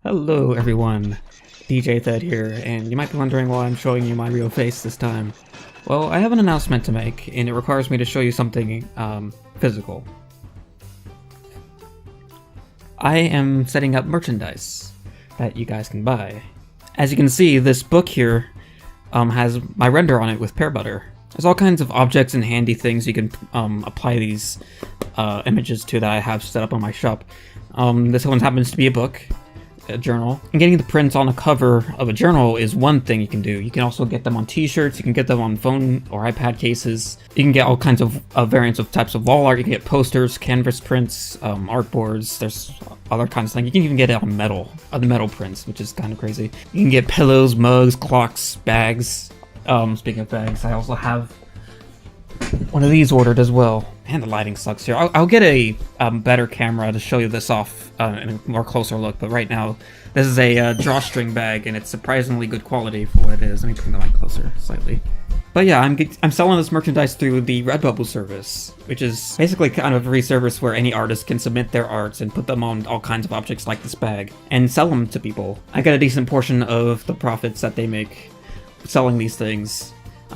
Hello everyone, DJTHED here, and you might be wondering why I'm showing you my real face this time. Well, I have an announcement to make, and it requires me to show you something physical. I am setting up merchandise that you guys can buy. As you can see, this book here has my render on it with pear butter. There's all kinds of objects and handy things you can apply these images to that I have set up on my shop. This one happens to be a book. A journal. And getting the prints on a cover of a journal is one thing you can do. You can also get them on t-shirts, you can get them on phone or iPad cases. You can get all kinds of variants of types of wall art. You can get posters, canvas prints, artboards. There's other kinds of things. You can even get it on metal, metal prints, which is kind of crazy. You can get pillows, mugs, clocks, bags. Speaking of bags, I also have one of these ordered as well. Man, the lighting sucks here. I'll get a better camera to show you this off in a more closer look, but right now, this is a drawstring bag, and it's surprisingly good quality for what it is. Let me bring the mic closer slightly. But yeah, I'm selling this merchandise through the Redbubble service, which is basically kind of a free service where any artist can submit their arts and put them on all kinds of objects like this bag, and sell them to people. I get a decent portion of the profits that they make selling these things.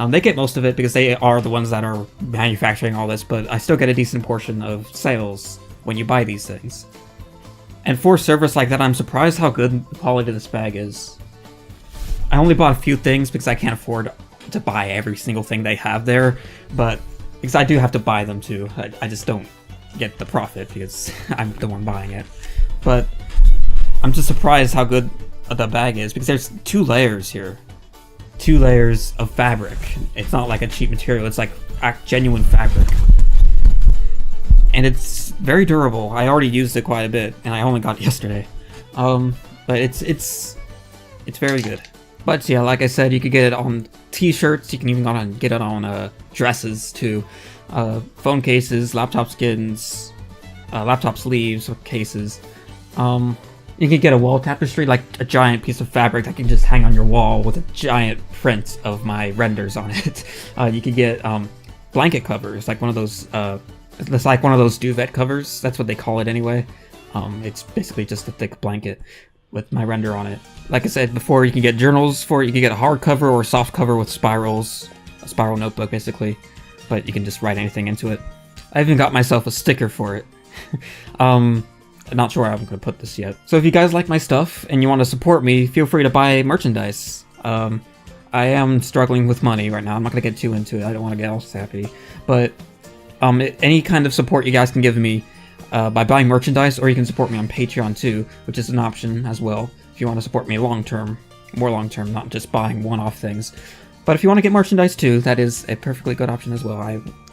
They get most of it because they are the ones that are manufacturing all this, but I still get a decent portion of sales when you buy these things. And for a service like that, I'm surprised how good the quality of this bag is. I only bought a few things because I can't afford to buy every single thing they have there, but because I do have to buy them too. I just don't get the profit because I'm the one buying it. But I'm just surprised how good the bag is because there's 2 layers here. 2 layers of fabric. It's not like a cheap material, it's like genuine fabric. And it's very durable. I already used it quite a bit, and I only got it yesterday. But it's very good. But yeah, like I said, you could get it on t-shirts, you can even get it on dresses too. Phone cases, laptop skins, laptop sleeves with cases. You can get a wall tapestry, like a giant piece of fabric that can just hang on your wall with a giant print of my renders on it. You could get blanket covers, like one of those. It's like one of those duvet covers. That's what they call it anyway. It's basically just a thick blanket with my render on it. Like I said before, you can get journals for it. You can get a hardcover or soft cover with spirals, a spiral notebook basically. But you can just write anything into it. I even got myself a sticker for it. I'm not sure how I'm going to put this yet. So if you guys like my stuff and you want to support me, feel free to buy merchandise. I am struggling with money right now. I'm not going to get too into it. I don't want to get all sappy. But any kind of support you guys can give me by buying merchandise, or you can support me on Patreon too, which is an option as well. If you want to support me long-term, more long-term, not just buying one-off things. But if you want to get merchandise too, that is a perfectly good option as well.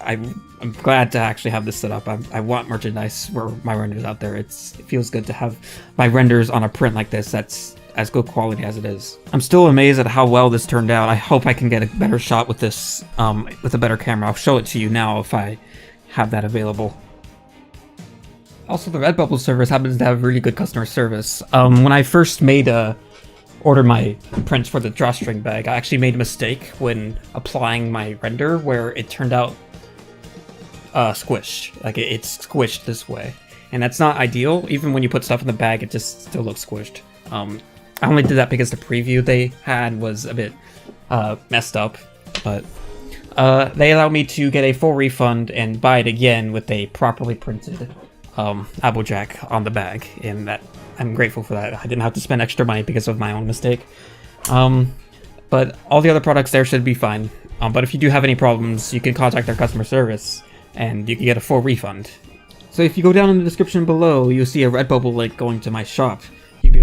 I'm glad to actually have this set up. I want merchandise where my renders out there. It feels good to have my renders on a print like this that's as good quality as it is. I'm still amazed at how well this turned out. I hope I can get a better shot with this, with a better camera. I'll show it to you now if I have that available. Also, the Redbubble service happens to have really good customer service. When I first ordered my prints for the drawstring bag, I actually made a mistake when applying my render where it turned out squished. Like it's squished this way. And that's not ideal. Even when you put stuff in the bag, it just still looks squished. I only did that because the preview they had was a bit messed up. But they allowed me to get a full refund and buy it again with a properly printed Applejack on the bag. And that I'm grateful for that. I didn't have to spend extra money because of my own mistake. But all the other products there should be fine. But if you do have any problems, you can contact their customer service and you can get a full refund. So if you go down in the description below, you'll see a Redbubble link going to my shop. You'll be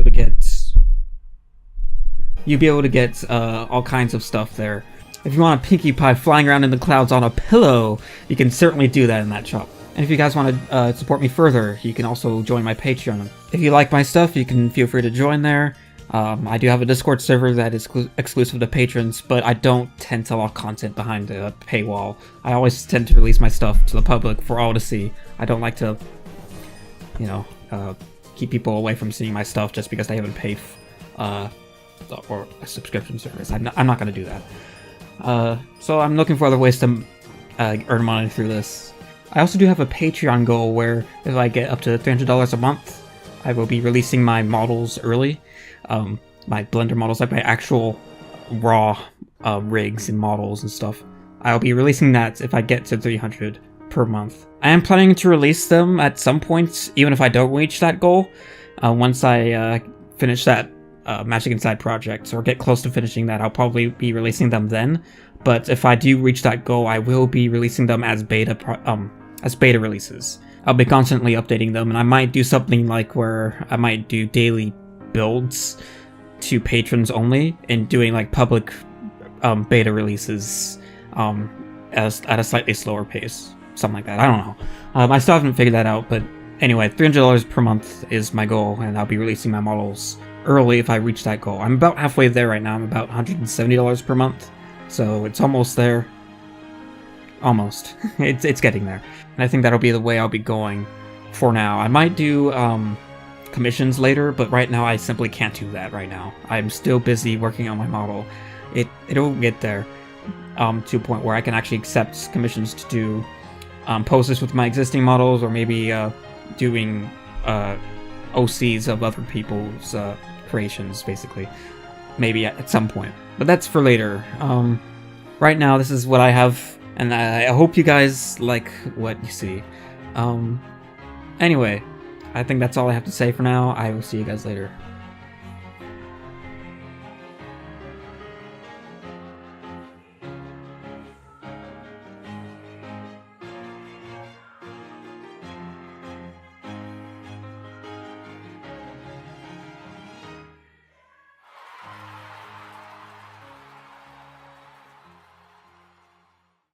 able to get all kinds of stuff there. If you want a Pinkie Pie flying around in the clouds on a pillow, you can certainly do that in that shop. And if you guys want to support me further, you can also join my Patreon. If you like my stuff, you can feel free to join there. I do have a Discord server that is exclusive to patrons, but I don't tend to lock content behind a paywall. I always tend to release my stuff to the public for all to see. I don't like to, keep people away from seeing my stuff just because they haven't paid or a subscription service. I'm not going to do that. So I'm looking for other ways to earn money through this. I also do have a Patreon goal where if I get up to $300 a month, I will be releasing my models early. My Blender models, like my actual raw rigs and models and stuff. I'll be releasing that if I get to 300 per month. I am planning to release them at some point, even if I don't reach that goal. Once I finish that Magic Inside project, or get close to finishing that, I'll probably be releasing them then. But if I do reach that goal, I will be releasing them as beta releases. I'll be constantly updating them, and I might do something like where I might do daily builds to patrons only, and doing like public beta releases at a slightly slower pace. Something like that. I don't know. I still haven't figured that out, but anyway, $300 per month is my goal, and I'll be releasing my models early if I reach that goal. I'm about halfway there right now. I'm about $170 per month, so it's almost there. Almost. It's getting there. And I think that'll be the way I'll be going for now. I might do commissions later, but right now I simply can't do that right now. I'm still busy working on my model. It'll get there to a point where I can actually accept commissions to do poses with my existing models, or maybe doing OCs of other people's creations, basically. Maybe at some point. But that's for later. Right now, this is what I have, and I hope you guys like what you see. Anyway, I think that's all I have to say for now. I will see you guys later.